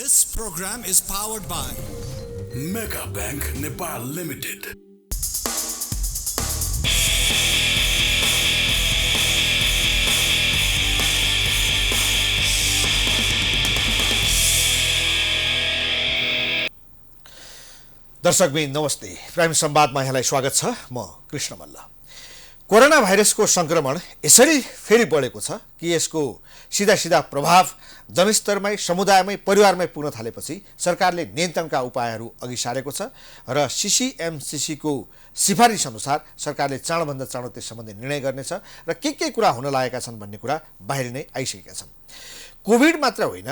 This program is powered by Mega Bank Nepal Limited. दर्शकबिन नमस्ते। Prime संवादमा यहाँलाई स्वागत छ। म कृष्ण मल्ल। कोरोना भाइरसको संक्रमण यसरी फेरि बढेको छ कि यसको सीधा प्रभाव जनस्तरमै, समुदायमै, परिवारमै पुग्न थालेपछि सरकारले नियन्त्रणका उपायहरू अघि सारेको छ र सीसीएमसीसीको सिफारिस अनुसार सरकारले चाँडोभन्दा चाँडो त्यस सम्बन्धी निर्णय गर्नेछ र के कुरा हुन लागेका छन् भन्ने कुरा बाहिर नै आइसकेका छन्। कोभिड मात्र होइन,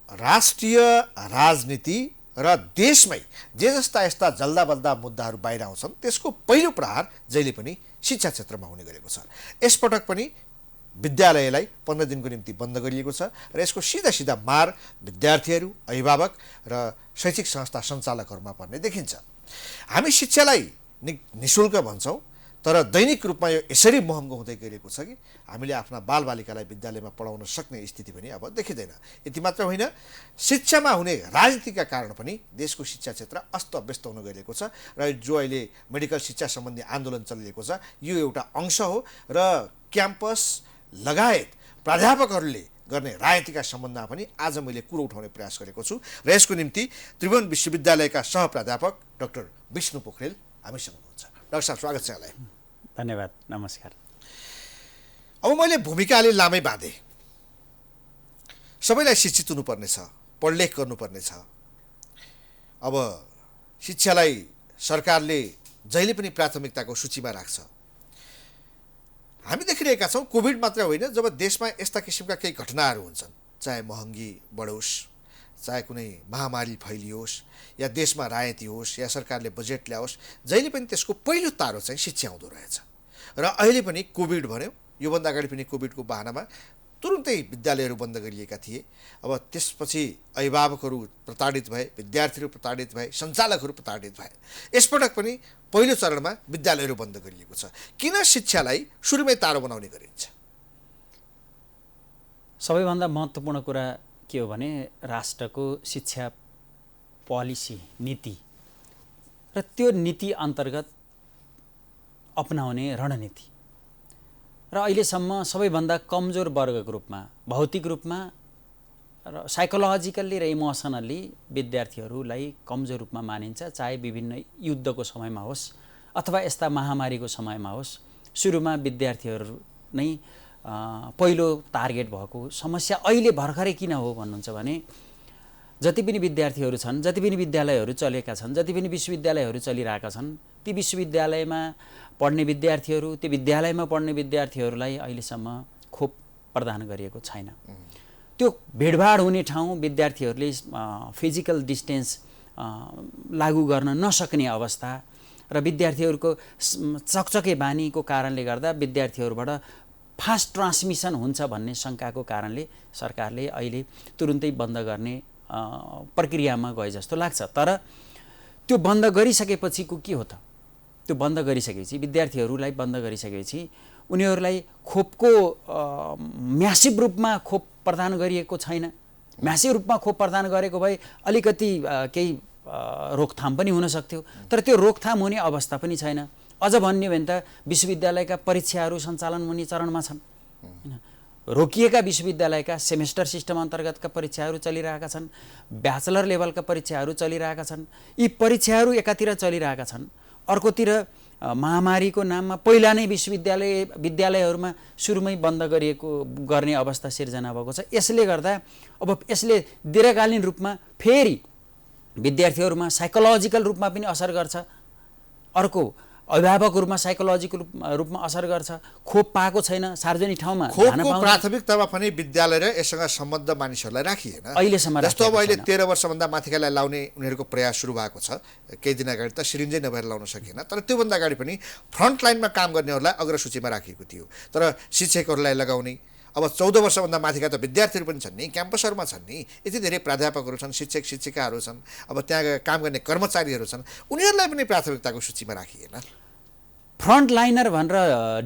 राष्ट्रिय राजनीति र देशमै जे जस्ता यस्ता जल्दा बल्दा मुद्दाहरू बाहिर आउँछन् त्यसको पहिलो प्रहार जहिले पनि शिक्षा क्षेत्रमा हुने गरेको छ। यसपटक पनि विद्यालयलाई 15 दिनको निम्ति बन्द गरिएको छ र यसको सीधा मार विद्यार्थीहरू, अभिभावक र शैक्षिक संस्था सञ्चालकहरूमा पर्ने देखिन्छ। हामी शिक्षालाई निःशुल्क भन्छौँ, तर दैनिक रूपमा यो यसरी महँगो हुँदै गएको छ कि हामीले आफ्ना बालबालिकालाई विद्यालयमा पढाउन सक्ने स्थिति पनि अब देखिँदैन। यति मात्र होइन, शिक्षामा हुने राजनीतिका कारण पनि देशको शिक्षा क्षेत्र अस्तव्यस्त हुन गइरहेको छ र जो अहिले मेडिकल शिक्षा सम्बन्धी आन्दोलन चलिरहेको छ यो एउटा अंश हो र क्याम्पस लगायत प्राध्यापकहरूले गर्ने राजनीतिका सम्बन्धमा पनि आज मैले कुरो उठाउने प्रयास गरेको छु र यसको निम्ति त्रिभुवन विश्वविद्यालयका सहप्राध्यापक डाक्टर विष्णु पोखरेल हामीसँग हुनुहुन्छ। डाक्टर साहब, स्वागत छ यहाँलाई। धन्यवाद, नमस्कार। अब मैले भूमिका अलि लामै बाँधे। सबैलाई शिक्षित हुनुपर्ने छ, पढलेख गर्नुपर्ने छ। अब शिक्षालाई सरकारले जहिले पनि प्राथमिकताको सूचीमा राख्छ। हामी देखिरहेका छौँ कोभिड मात्र होइन, जब देशमा यस्ता किसिमका केही घटनाहरू हुन्छन्, चाहे महँगी बढोस्, चाहे कुनै महामारी फैलियोस्, या देशमा राजनीति होस्, या सरकारले बजेट ल्याओस्, जहिले पनि त्यसको पहिलो तारो चाहिँ शिक्षा हुँदो रहेछ। र अहिले पनि कोभिड भन्यो, योभन्दा अगाडि पनि कोभिडको बहानामा तुरुन्तै विद्यालयहरू बन्द गरिएका थिए। अब त्यसपछि अभिभावकहरू प्रताडित भए, विद्यार्थीहरू प्रताडित भए, सञ्चालकहरू प्रताडित भए। यसपटक पनि पहिलो चरणमा विद्यालयहरू बन्द गरिएको छ। किन शिक्षालाई सुरुमै तारो बनाउने गरिन्छ? सबैभन्दा महत्त्वपूर्ण कुरा के हो भने राष्ट्रको शिक्षा पोलिसी, नीति र त्यो नीति अन्तर्गत अपनाउने रणनीति र अहिलेसम्म सबैभन्दा कमजोर वर्गको रूपमा, भौतिक रूपमा र साइकोलोजिकल्ली र इमोसनल्ली विद्यार्थीहरूलाई कमजोर रूपमा मानिन्छ। चाहे विभिन्न युद्धको समयमा होस् अथवा यस्ता महामारीको समयमा होस्, सुरुमा विद्यार्थीहरू नै पहिलो टार्गेट भएको समस्या अहिले भर्खरै किन हो भन्नुहुन्छ भने जति पनि विद्यार्थीहरू छन्, जति पनि विद्यालयहरू चलेका छन्, जति पनि विश्वविद्यालयहरू चलिरहेका छन्, ती विश्वविद्यालयमा पढ्ने विद्यार्थीहरू, ती विद्यालयमा पढ्ने विद्यार्थीहरूलाई अहिलेसम्म खोप प्रदान गरिएको छैन। त्यो भिडभाड हुने ठाउँ विद्यार्थीहरूले फिजिकल डिस्टेन्स लागू गर्न नसक्ने अवस्था र विद्यार्थीहरूको चकचके बानीको कारणले गर्दा विद्यार्थीहरूबाट फास्ट ट्रान्समिसन हुन्छ भन्ने शङ्काको कारणले सरकारले अहिले तुरुन्तै बन्द गर्ने प्रक्रियामा गए जस्तो लाग्छ। तर त्यो बन्द गरिसकेपछिको के हो त? त्यो बन्द गरिसकेपछि विद्यार्थीहरूलाई बन्द गरिसकेपछि उनीहरूलाई खोपको म्यासिभ रूपमा खोप प्रदान गरिएको छैन। म्यासिभ रूपमा खोप प्रदान गरेको भए अलिकति केही रोकथाम पनि हुन सक्थ्यो, तर त्यो रोकथाम हुने अवस्था पनि छैन। अझ भन्ने भने त विश्वविद्यालयका परीक्षाहरू सञ्चालन हुने चरणमा छन्। रोकिएका विश्वविद्यालयका सेमेस्टर सिस्टम अन्तर्गतका परीक्षाहरू चलिरहेका छन्, ब्याचलर लेभलका परीक्षाहरू चलिरहेका छन्। यी परीक्षाहरू एकातिर चलिरहेका छन्, अर्कोतिर महामारीको नाममा पहिला नै विद्यालयहरूमा सुरुमै बन्द गर्ने अवस्था सिर्जना भएको छ। यसले गर्दा अब यसले दीर्घकालीन रूपमा फेरि विद्यार्थीहरूमा साइकोलोजिकल रूपमा पनि असर गर्छ, अर्को अभिभावकहरूमा साइकोलोजिकल रूपमा असर गर्छ। खोप पाएको छैन, सार्वजनिक ठाउँमा खोपको प्राथमिकतामा पनि विद्यालय र यससँग सम्बद्ध मानिसहरूलाई राखिएन अहिलेसम्म। जस्तो अब अहिले 13 वर्षभन्दा माथिकालाई लाउने उनीहरूको प्रयास सुरु भएको छ। केही दिन अगाडि त सिरिन्जै नभएर लाउन सकिएन, तर त्योभन्दा अगाडि पनि फ्रन्ट लाइनमा काम गर्नेहरूलाई अग्रसूचीमा राखिएको थियो। तर शिक्षकहरूलाई लगाउने, अब 14 वर्षभन्दा माथिका त विद्यार्थीहरू पनि छन् नि, क्याम्पसहरूमा छन् नि, यति धेरै प्राध्यापकहरू छन्, शिक्षक शिक्षिकाहरू छन्, अब त्यहाँ काम गर्ने कर्मचारीहरू छन्, उनीहरूलाई पनि प्राथमिकताको सूचीमा राखिएन। फ्रन्ट लाइनर भनेर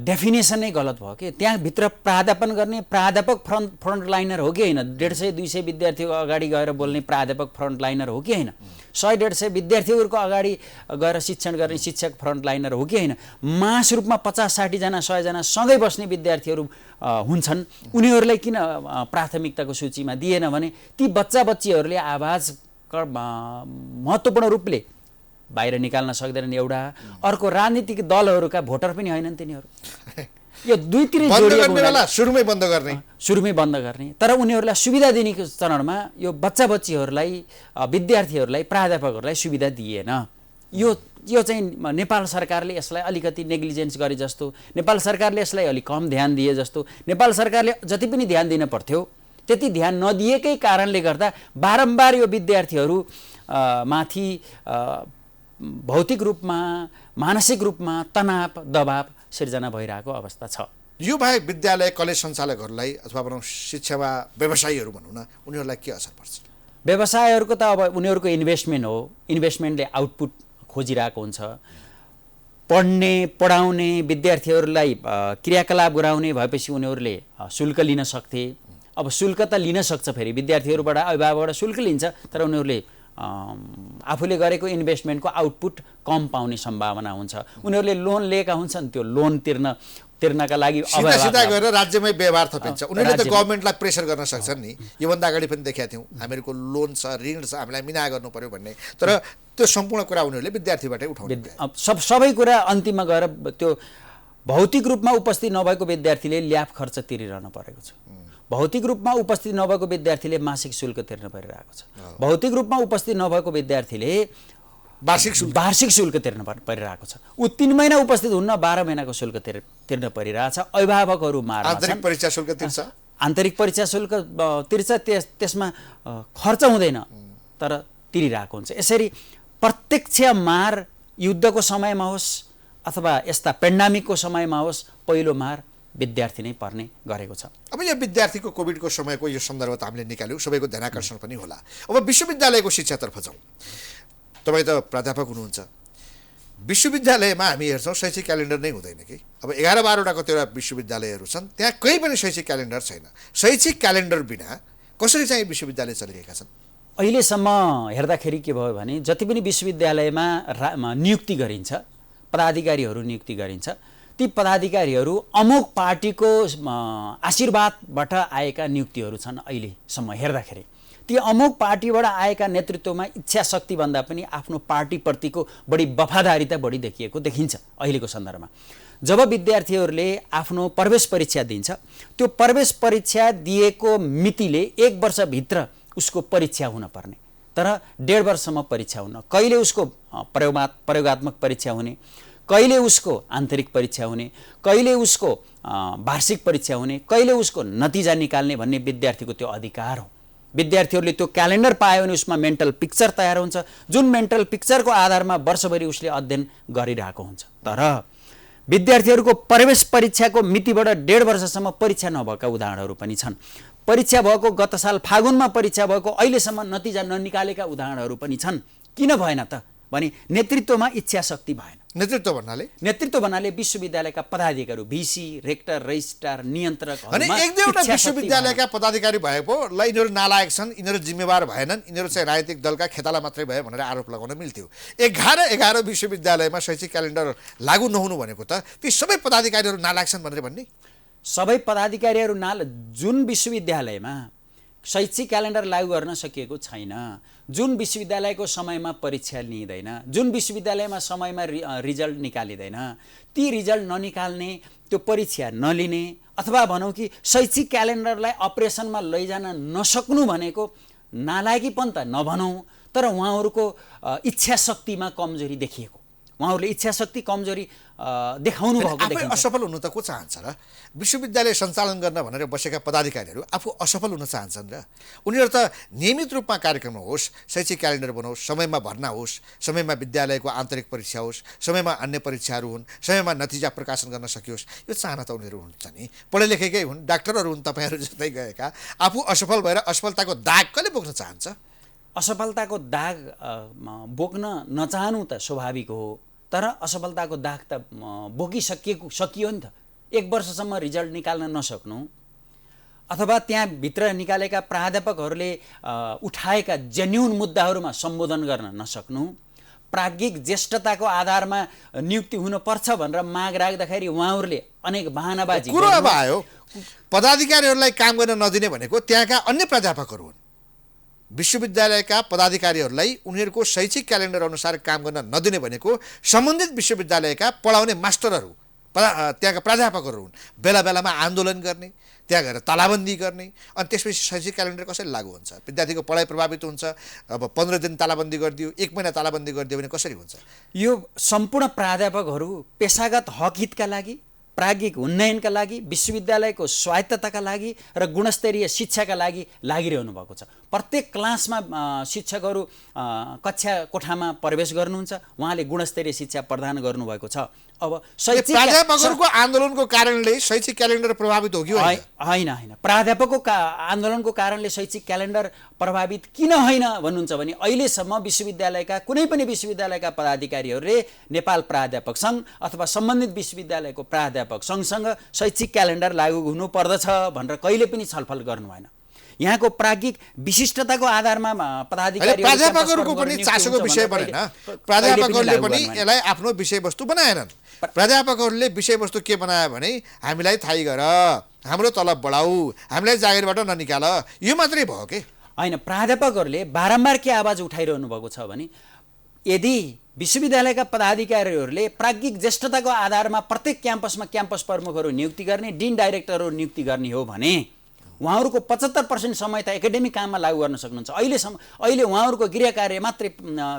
डेफिनेसन नै गलत भयो कि त्यहाँभित्र प्राध्यापन गर्ने प्राध्यापक फ्रन्ट लाइनर हो कि होइन 150-200 विद्यार्थीको अगाडि गएर बोल्ने प्राध्यापक फ्रन्ट लाइनर हो कि होइन 100-150 विद्यार्थीहरूको अगाडि गएर शिक्षण गर्ने शिक्षक फ्रन्ट लाइनर हो कि होइन मास रूपमा 50-60 जना 100 जना सँगै बस्ने विद्यार्थीहरू हुन्छन् उनीहरूलाई किन प्राथमिकताको सूचीमा दिएन भने ती बच्चा बच्चीहरूले आवाज महत्त्वपूर्ण रूपले बाहिर निकाल्न सक्दैनन् एउटा अर्को राजनीतिक दलहरूका भोटर पनि होइनन् तिनीहरू यो दुईतिर जोडिएको सुरुमै बन्द गर्ने तर उनीहरूलाई सुविधा दिने चरणमा यो बच्चा बच्चीहरूलाई विद्यार्थीहरूलाई प्राध्यापकहरूलाई सुविधा दिएन यो चाहिँ नेपाल सरकारले यसलाई अलिकति नेग्लिजेन्स गरे जस्तो नेपाल सरकारले यसलाई अलिक कम ध्यान दिए जस्तो नेपाल सरकारले जति पनि ध्यान दिन पर्थ्यो त्यति ध्यान नदिएकै कारणले गर्दा बारम्बार यो विद्यार्थीहरू माथि भौतिक रूपमा मानसिक रूपमा तनाव दबाव सिर्जना भइरहेको अवस्था छ यो बाहेक विद्यालय कलेज सञ्चालकहरूलाई अथवा भनौँ शिक्षामा व्यवसायीहरू भनौँ न उनीहरूलाई के असर पर्छ व्यवसायहरूको त अब उनीहरूको इन्भेस्टमेन्ट हो इन्भेस्टमेन्टले आउटपुट खोजिरहेको हुन्छ पढ्ने पढाउने विद्यार्थीहरूलाई क्रियाकलाप गराउने भएपछि उनीहरूले शुल्क लिन सक्थे अब शुल्क त लिन सक्छ फेरि विद्यार्थीहरूबाट अभिभावकबाट शुल्क लिन्छ तर उनीहरूले आफूले गरेको इन्भेस्टमेन्टको आउटपुट कम पाउने सम्भावना हुन्छ उनीहरूले लोन लिएका हुन्छन् त्यो लोन तिर्नका लागि सिधा गएर राज्यमै व्यवहार थपिन्छ उनीहरूले त गभर्नमेन्टलाई प्रेसर गर्न सक्छन् नि योभन्दा अगाडि पनि देखेका थियौँ हामीहरूको लोन छ ऋण छ हामीलाई मिना गर्नु पर्यो भन्ने तर त्यो सम्पूर्ण कुरा उनीहरूले विद्यार्थीबाटै उठाउने सबै कुरा अन्तिममा गएर त्यो भौतिक रूपमा उपस्थित नभएको विद्यार्थीले ल्याब खर्च तिरिरहनु परेको छ भौतिक रूपमा उपस्थित नभएको विद्यार्थीले मासिक शुल्क तिर्न परिरहेको छ भौतिक रूपमा उपस्थित नभएको विद्यार्थीले वार्षिक शुल्क तिर्न परिरहेको छ ऊ 3 महिना उपस्थित हुन्न 12 महिनाको शुल्क तिर्न परिरहेछ अभिभावकहरू मार्छन् आन्तरिक परीक्षा शुल्क तिर्छ आन्तरिक परीक्षा शुल्क तिर्छ त्यसमा खर्च हुँदैन तर तिरिरहेको हुन्छ यसरी प्रत्यक्ष मार युद्धको समयमा होस् अथवा यस्ता पेन्डामिकको समयमा होस् पहिलो मार विद्यार्थी नै पर्ने गरेको छ अब यो विद्यार्थीको कोभिडको समयको यो सन्दर्भ त हामीले निकाल्यौँ सबैको ध्यानाकर्षण पनि होला अब विश्वविद्यालयको शिक्षातर्फ जाउँ तपाईँ त प्राध्यापक हुनुहुन्छ विश्वविद्यालयमा हामी हेर्छौँ शैक्षिक क्यालेन्डर नै हुँदैन कि अब 11-12वटा कतिवटा विश्वविद्यालयहरू छन् त्यहाँ कहीँ पनि शैक्षिक क्यालेन्डर छैन शैक्षिक क्यालेन्डर बिना कसरी चाहिँ विश्वविद्यालय चलिरहेका छन् अहिलेसम्म हेर्दाखेरि के भयो भने जति पनि विश्वविद्यालयमा नियुक्ति गरिन्छ पदाधिकारीहरू नियुक्ति गरिन्छ ती पदाधिकारीहरू अमुक पार्टीको आशीर्वादबाट आएका नियुक्तिहरू छन् अहिलेसम्म हेर्दाखेरि ती अमुक पार्टीबाट आएका नेतृत्वमा इच्छा शक्ति भन्दा पनि आफ्नो पार्टीप्रतिको बढी वफादारीता बढी देखिएको देखिन्छ अहिलेको सन्दर्भमा जब विद्यार्थीहरूले आफ्नो प्रवेश परीक्षा दिन्छ त्यो प्रवेश परीक्षा दिएको मितिले 1 वर्षभित्र उसको परीक्षा हुनपर्ने तर 1.5 वर्षसम्म परीक्षा हुन कहिले उसको प्रयोगात्मक परीक्षा हुने कहिले उसको आन्तरिक परीक्षा हुने कहिले उसको वार्षिक परीक्षा हुने कहिले उसको नतिजा निकाल्ने भन्ने विद्यार्थीको त्यो अधिकार हो विद्यार्थीहरूले त्यो क्यालेन्डर पायो भने उसमा मेन्टल पिक्चर तयार हुन्छ जुन मेन्टल पिक्चरको आधारमा वर्षभरि उसले अध्ययन गरिरहेको हुन्छ तर विद्यार्थीहरूको प्रवेश परीक्षाको मितिबाट 1.5 वर्षसम्म परीक्षा नभएका उदाहरणहरू पनि छन् परीक्षा भएको गत साल फागुनमा परीक्षा भएको अहिलेसम्म नतिजा ननिकालेका उदाहरणहरू पनि छन् किन भएन त भने नेतृत्वमा इच्छा शक्ति भएन नेतृत्व भन्नाले विश्वविद्यालयका पदाधिकारी भिसी रेक्टर रजिस्ट्रार नियन्त्रक अनि एक दुईवटा विश्वविद्यालयका पदाधिकारी भएको ल यिनीहरू नालायक छन् यिनीहरू जिम्मेवार भएनन् यिनीहरू चाहिँ राजनीतिक दलका खेताला मात्रै भए भनेर आरोप लगाउन मिल्थ्यो 11 विश्वविद्यालयमा शैक्षिक क्यालेन्डर लागू नहुनु भनेको त ती सबै पदाधिकारीहरू नालायक छन् भनेर भन्ने सबै पदाधिकारीहरू जुन विश्वविद्यालयमा शैक्षिक क्यालेन्डर लागू गर्न सकिएको छैन जुन विश्वविद्यालयको समयमा परीक्षा लिइँदैन जुन विश्वविद्यालयमा समयमा रिजल्ट निकालिँदैन ती रिजल्ट ननिकाल्ने त्यो परीक्षा नलिने अथवा भनौँ कि शैक्षिक क्यालेन्डरलाई अपरेसनमा लैजान नसक्नु भनेको नालायकीपन त नभनौँ तर उहाँहरूको इच्छा शक्तिमा कमजोरी देखिएको उहाँहरूले इच्छा शक्ति कमजोरी देखाउनु भएको देखिन्छ असफल हुनु त को चाहन्छ र विश्वविद्यालय सञ्चालन गर्न भनेर बसेका पदाधिकारीहरू आफू असफल हुन चाहन्छन् र उनीहरू त नियमित रूपमा कार्यक्रम होस् शैक्षिक क्यालेन्डर बनाओस् समयमा भर्ना होस् समयमा विद्यालयको आन्तरिक परीक्षा होस् समयमा अन्य परीक्षाहरू हुन् समयमा नतिजा प्रकाशन गर्न सकियोस् यो चाहना त उनीहरू हुन्छ नि पढे लेखेकै हुन् डाक्टरहरू हुन् तपाईँहरू जस्तै गएका आफू असफल भएर असफलताको दाग कसले बोक्न चाहन्छ असफलताको दाग बोक्न नचाहनु त स्वाभाविक हो तर असफलताको दाग त सकियो नि त। 1 वर्षसम्म रिजल्ट निकाल्न नसक्नु अथवा त्यहाँभित्र निकालेका प्राध्यापकहरूले उठाएका जेन्युन मुद्दाहरूमा सम्बोधन गर्न नसक्नु, प्राज्ञिक ज्येष्ठताको आधारमा नियुक्ति हुनुपर्छ भनेर माग राख्दाखेरि उहाँहरूले अनेक बहानाबाजी कुरो अब आयो, पदाधिकारीहरूलाई काम गर्न नदिने भनेको त्यहाँका अन्य प्राध्यापकहरू हुन्। विश्वविद्यालयका पदाधिकारीहरूलाई उनीहरूको शैक्षिक क्यालेन्डर अनुसार काम गर्न नदिने भनेको सम्बन्धित विश्वविद्यालयका पढाउने मास्टरहरू, त्यहाँका प्राध्यापकहरू हुन्। बेला बेलामा आन्दोलन गर्ने, त्यहाँ गएर तालाबन्दी गर्ने, अनि त्यसपछि शैक्षिक क्यालेन्डर कसरी लागू हुन्छ? विद्यार्थीको पढाइ प्रभावित हुन्छ। अब 15 दिन तालाबन्दी गरिदियो, 1 महिना तालाबन्दी गरिदियो भने कसरी हुन्छ? यो सम्पूर्ण प्राध्यापकहरू पेशागत हक हितका लागि, प्राज्ञिक उन्नयनका लागि, विश्वविद्यालयको स्वायत्तताका लागि र गुणस्तरीय शिक्षाका लागि लागिरहनु भएको छ। प्रत्येक क्लासमा शिक्षकहरू कक्षा कोठामा प्रवेश गर्नुहुन्छ, उहाँले गुणस्तरीय शिक्षा प्रदान गर्नुभएको छ। अब प्राध्यापकहरूको आन्दोलनको कारणले शैक्षिक क्यालेन्डर प्रभावित हो कि होइन? प्राध्यापकको आन्दोलनको कारणले शैक्षिक क्यालेन्डर प्रभावित किन होइन भन्नुहुन्छ भने अहिलेसम्म विश्वविद्यालयका कुनै पनि विश्वविद्यालयका पदाधिकारीहरूले नेपाल प्राध्यापक सङ्घ अथवा सम्बन्धित विश्वविद्यालयको प्राध्यापक सङ्घसँग शैक्षिक क्यालेन्डर लागू हुनु पर्दछ भनेर कहिले पनि छलफल गर्नु भएन। यहाँको प्राज्ञिक विशिष्टताको आधारमा प्राध्यापकहरूको पनि चासोको विषय बनेन। प्राध्यापकहरूले पनि यसलाई आफ्नो विषयवस्तु बनाएनन्। प्राध्यापकहरूले विषयवस्तु के बनायो भने हामीलाई थाहै गर, हाम्रो तलब बढाऊ, हामीलाई जागिरबाट ननिकाल, यो मात्रै भयो के? होइन, प्राध्यापकहरूले बारम्बार के आवाज उठाइरहनु भएको छ भने यदि विश्वविद्यालयका पदाधिकारीहरूले प्राज्ञिक ज्येष्ठताको आधारमा प्रत्येक क्याम्पसमा क्याम्पस प्रमुखहरू नियुक्ति गर्ने, डिन डाइरेक्टरहरू नियुक्ति गर्ने हो भने उहाँहरूको 75% समय त एकाडेमिक काममा लागू गर्न सक्नुहुन्छ। अहिले उहाँहरूको गृह कार्य मात्रै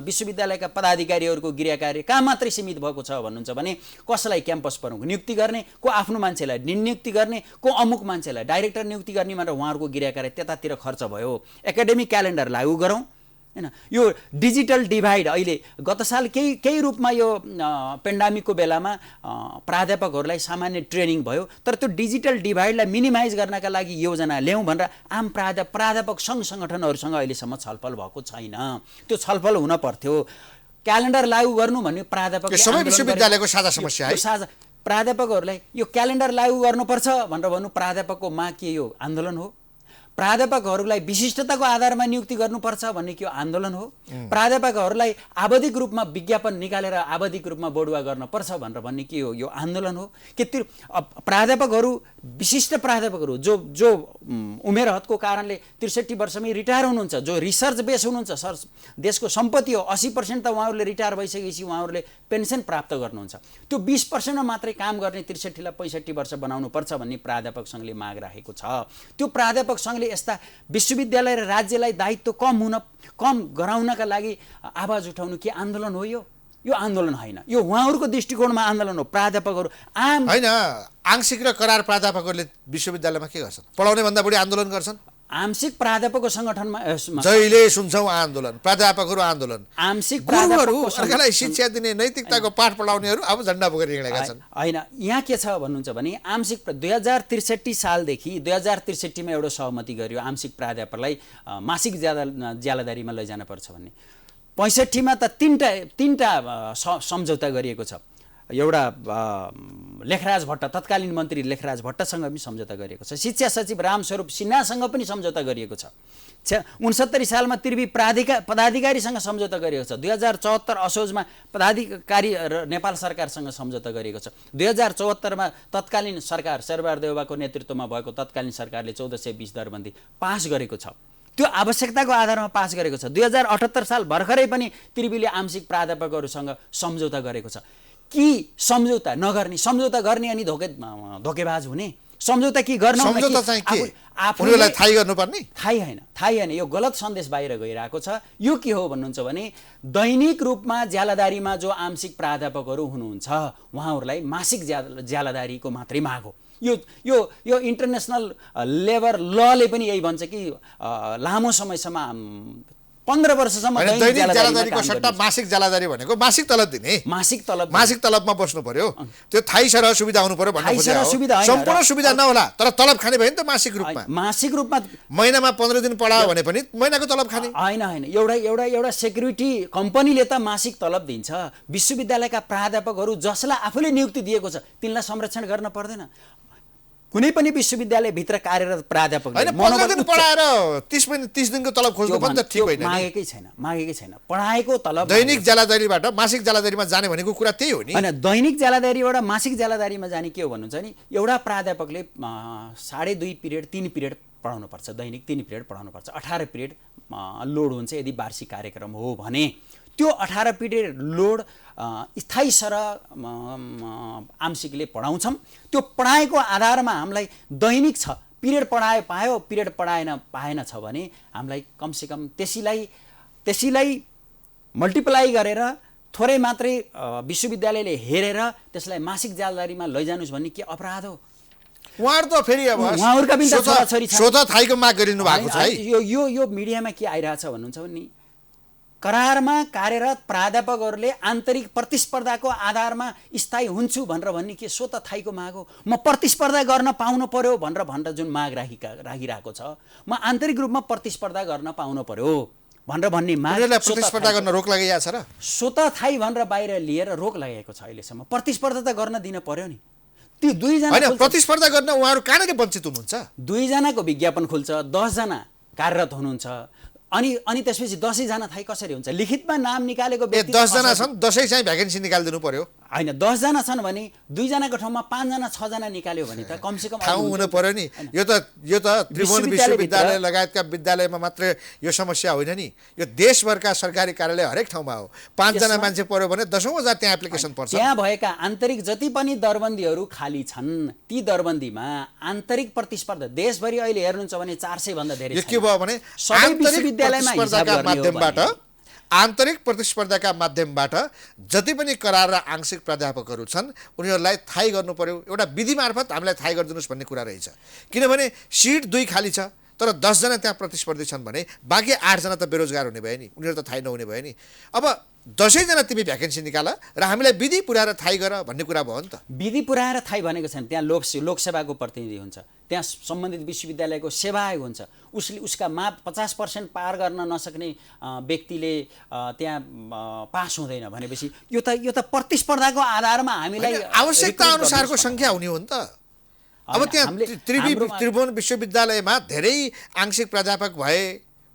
विश्वविद्यालयका पदाधिकारीहरूको गृह कार्य कहाँ मात्रै सीमित भएको छ भन्नुहुन्छ भने कसलाई क्याम्पस प्रमुख नियुक्ति गर्ने, को आफ्नो मान्छेलाई डिन नियुक्ति गर्ने, को अमुक मान्छेलाई डाइरेक्टर नियुक्ति गर्ने भनेर उहाँहरूको गृह कार्य त्यतातिर खर्च भयो। एकाडेमिक क्यालेन्डर लागू गरौँ हैन? यो डिजिटल डिभाइड अहिले गत साल केही रूपमा यो पेन्डामिकको बेलामा प्राध्यापकहरूलाई सामान्य ट्रेनिङ भयो, तर त्यो डिजिटल डिभाइडलाई मिनिमाइज गर्नका लागि योजना ल्याउँ भनेर आम प्राध्यापक सङ्घ सङ्गठनहरूसँग अहिलेसम्म छलफल भएको छैन। त्यो छलफल हुन पर्थ्यो। क्यालेन्डर लागू गर्नु भन्ने प्राध्यापक सबै विश्वविद्यालयको साझा समस्या है। साझा प्राध्यापकहरूलाई यो क्यालेन्डर लागू गर्नुपर्छ भनेर भन्नु प्राध्यापकको माग के यो आन्दोलन हो? प्राध्यापकहरूलाई विशिष्टताको आधारमा नियुक्ति गर्नुपर्छ भन्ने के आन्दोलन हो? प्राध्यापकहरूलाई आवधिक रूपमा विज्ञापन निकालेर आवधिक रूपमा बढुवा गर्नुपर्छ भनेर भन्ने के हो? यो आन्दोलन हो कि? त्यो प्राध्यापकहरू विशिष्ट प्राध्यापकहरू जो उमेर हदको कारणले 63 वर्षमै रिटायर हुनुहुन्छ, जो रिसर्च बेस हुनुहुन्छ, देशको सम्पत्ति हो, 80% त उहाँहरूले रिटायर भइसकेपछि उहाँहरूले पेन्सन प्राप्त गर्नुहुन्छ। त्यो 20% मात्रै काम गर्ने 63 लाई 65 वर्ष बनाउनुपर्छ भन्ने प्राध्यापक सङ्घले माग राखेको छ। त्यो प्राध्यापक सङ्घले यस्ता विश्वविद्यालय र राज्यलाई दायित्व कम गराउनका लागि आवाज उठाउनु के आन्दोलन हो? यो आन्दोलन होइन, यो उहाँहरूको दृष्टिकोणमा आन्दोलन हो। प्राध्यापकहरू आम होइन, आंशिक र करार प्राध्यापकहरूले विश्वविद्यालयमा के गर्छन्? पढाउने भन्दा बढी आन्दोलन गर्छन्। आंशिक प्राध्यापकको सङ्गठनमा जहिले सुन्छौँ आन्दोलन, प्राध्यापकहरू आन्दोलन, आंशिक गुरुहरूलाई शिक्षा दिने नैतिकताको पाठ पढाउनेहरू अब झन्डा बोकेर हिँडेका छन्। होइन, यहाँ के छ भन्नुहुन्छ भने आंशिक 2063 सालदेखि 2063 मा एउटा सहमति गर्यो आंशिक प्राध्यापकलाई मासिक ज्यालादारीमा लैजान पर्छ भन्ने। 65 मा त तीनटा सम्झौता गरिएको छ। एउटा लेखराज भट्ट, तत्कालीन मन्त्री लेखराज भट्टसँग पनि सम्झौता गरिएको छ। शिक्षा सचिव रामस्वरूप सिन्हासँग पनि सम्झौता गरिएको छ। 69 सालमा त्रिवी पदाधिकारीसँग सम्झौता गरिएको छ। 2074 असोजमा पदाधिकारी र नेपाल सरकारसँग सम्झौता गरिएको छ। 2074 मा तत्कालीन सरकार शेरबहादुर देउवाको नेतृत्वमा भएको तत्कालीन सरकारले 1420 दरबन्दी पास गरेको छ। त्यो आवश्यकताको आधारमा पास गरेको छ। 2078 साल भर्खरै पनि त्रिवीले आंशिक प्राध्यापकहरूसँग सम्झौता गरेको छ। कि सम्झौता नगर्ने, सम्झौता गर्ने अनि धोकेबाज हुने? सम्झौता कि गर्न आफूलाई थाहै गर्नुपर्ने? थाहै होइन। यो गलत सन्देश बाहिर गइरहेको छ। यो के हो भन्नुहुन्छ भने दैनिक रूपमा ज्यालादारीमा जो आंशिक प्राध्यापकहरू हुनुहुन्छ उहाँहरूलाई मासिक ज्यालादारीको मात्रै माग हो। यो इंटरनेशनल लेबर लले पनि यही भन्छ कि लामो समयसम्म 15 वर्षसम्म होइन, दैनिक जालादारीको सट्टा मासिक जालादारी भनेको मासिक तलब दिने, मासिक तलबमा बस्नु पर्यो, त्यो थाई सरह सुविधा हुनु पर्यो भन्नु खोजेको हो। सम्पूर्ण सुविधा नहोला तर तलब खाने भयो नि त मासिक रूपमा। महिनामा 15 दिन पढायो भने पनि महिनाको तलब खाने होइन एउटा सेक्युरिटी कम्पनीले त मासिक तलब दिन्छ। विश्वविद्यालयका प्राध्यापकहरू जसलाई आफूले नियुक्ति दिएको छ तिनलाई संरक्षण गर्न पर्दैन। कुनै पनि विश्वविद्यालयभित्र कार्यरत प्राध्यापकले 15 दिन पढाएर 30 दिनको तलब खोज्नु पनि त ठिक होइन। मागेकै छैन। पढाएको तलब दैनिक जालादारीबाट मासिक जालादारीमा जाने भनेको कुरा त्यही हो नि। हैन, दैनिक जालादारीबाट मासिक जालादारीमा जाने के हो भन्नुहुन्छ नि, एउटा प्राध्यापकले 2.5 पिरियड 3 पिरियड पढाउनु पर्छ, दैनिक 3 पिरियड पढाउनु पर्छ। 18 पिरियड लोड हुन्छ यदि वार्षिक कार्यक्रम हो भने। त्यो 18 पिरियड लोड स्थायी सरह आंशिकले पढाउँछौँ। त्यो पढाएको आधारमा हामीलाई दैनिक छ पिरियड पायो, पिरियड पाएन छ भने हामीलाई कमसेकम त्यसैलाई मल्टिप्लाई गरेर थोरै मात्रै विश्वविद्यालयले हेरेर त्यसलाई मासिक जालदारीमा लैजानुस् भन्ने के अपराध हो? उहाँहरू त फेरि अब उहाँहरूका पनि छोराछोरी छ। स्वतः थाईको माग गरिनु भएको छ है। यो मिडियामा के आइरहेछ भन्नुहुन्छ भने करारमा कार्यरत प्राध्यापकहरूले आन्तरिक प्रतिस्पर्धाको आधारमा स्थायी हुन्छु भनेर भन्ने के स्वतः थाईको माग हो? म प्रतिस्पर्धा गर्न पाउनु पर्यो भनेर जुन माग राखिरहेको छ, म आन्तरिक रूपमा प्रतिस्पर्धा गर्न पाउनु पर्यो भनेर भन्ने माग प्रतिस्पर्धा गर्न रोक लगाइएको छ र स्वतः थाई भनेर बाहिर लिएर रोक लगाएको छ। अहिलेसम्म प्रतिस्पर्धा त गर्न दिन पर्यो नि। ती दुईजना प्रतिस्पर्धा गर्न उहाँहरू कहाँनिर वञ्चित हुनुहुन्छ? 2 जनाको विज्ञापन खुल्छ, 10 जना कार्यरत हुनुहुन्छ, अनि त्यसपछि 10 जना थाई कसरी हुन्छ? लिखितमा नाम निकालेको व्यक्ति 10 जना छन्, 10 चाहिँ भ्याकेन्सी निकाल्दिनु पर्यो। हैन, 10 जना छन् भने 2 जनाको ठाउँमा 5 जना 6 जना निकाल्यो भने त कमसेकम ठाउँ हुनु पर्यो नि। यो त त्रिभुवन विश्वविद्यालय लगायतका विद्यालयमा मात्र यो समस्या होइन नि, यो देशभरका सरकारी कार्यालय हरेक ठाउँमा हो। 5 जना मान्छे पर्यो भने 10औं हजार त्यहाँ एप्लिकेसन पर्छ। त्यहाँ भएका आन्तरिक जति पनि दरबन्दीहरू खाली छन्, ती दरबन्दीमा आन्तरिक प्रतिस्पर्धा देशभरि अहिले हेर्नुहुन्छ भने 400 भन्दा धेरै छ। के भयो भने आन्तरिक प्रतिस्पर्धाका माध्यमबाट जति पनि करार र आंशिक प्राध्यापकहरू छन् उनीहरूलाई थाई गर्नु पर्यो। एउटा विधि मार्फत हामीलाई थाई गरिदिनुहोस् भन्ने कुरा रहेछ। किनभने सिट 2 खाली छ तर 10 जना त्यहाँ प्रतिस्पर्धी छन् भने बाँकी 8 जना त बेरोजगार हुने भयो नि, उनीहरू त थाई नहुने भयो नि। अब 10 जना तिमी भ्याकेन्सी निकाल र हामीलाई विधि पुऱ्याएर थाई गर भन्ने कुरा भयो नि त। विधि पुऱ्याएर थाई भनेको छैन, त्यहाँ लोकसेवाको प्रतिनिधि हुन्छ, त्यहाँ सम्बन्धित विश्वविद्यालयको सेवा आयोग हुन्छ। उसका माप 50% पार गर्न नसक्ने व्यक्तिले त्यहाँ पास हुँदैन भनेपछि यो त प्रतिस्पर्धाको आधारमा हामीलाई आवश्यकता अनुसारको सङ्ख्या हुने हो नि त। अब त्यहाँ त्रिभुवन विश्वविद्यालयमा धेरै आंशिक प्राध्यापक भए